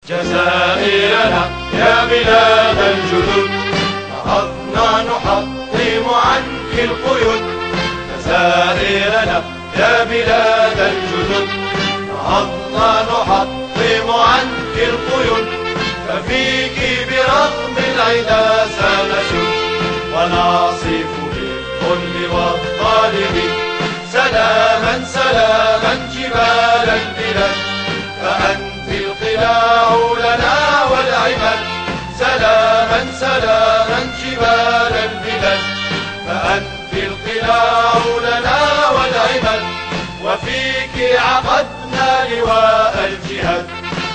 جزائرنا يا بلاد الجدد، نهضنا نحطم عنك القيود. جزائرنا يا بلاد الجدد، نهضنا نحطم عنك القيود. ففيك برغم العدا سنسد، ونصف بالظلم والظالم. سلاما سلاما جبال البلاد، فأنت القلاع لنا والعماد. سلاما سلاما جبال البلاد، فأنت القلاع لنا والعماد. وفيك عقدنا لواء الجهاد،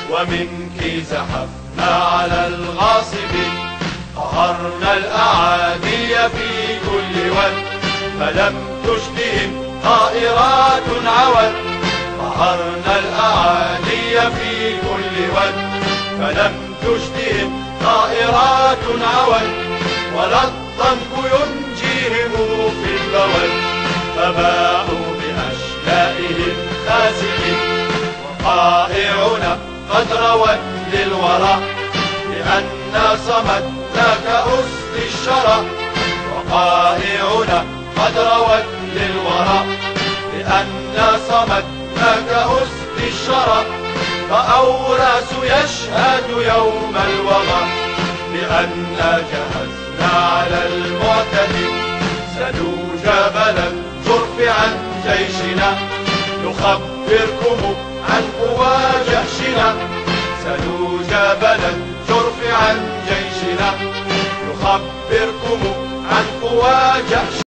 ومنك زحفنا على الغاصبين. قهرنا الأعادي في كل واد، فلم تشبهم طائرات عواد. قهرنا الأعادي في كل واد، فلم تشبهم طائرات عواد. ولا الطنك ينجيهم في البواد، فباعوا بأشلائهم خاسئين. وقائعنا قد روت للورى، لأن صمتنا كأسد الشرى. وقائعنا قد روت للورى، لأن صمتنا كأسد الشرى. فأوراس يشهد يوم الوغى، بأن جهزنا على المعتدي. سلوا جبل الجرف عن جيشنا، نخبركم عن قوى جحشنا. سلوا جبل الجرف عن جيشنا، نخبركم عن قوى جحشنا.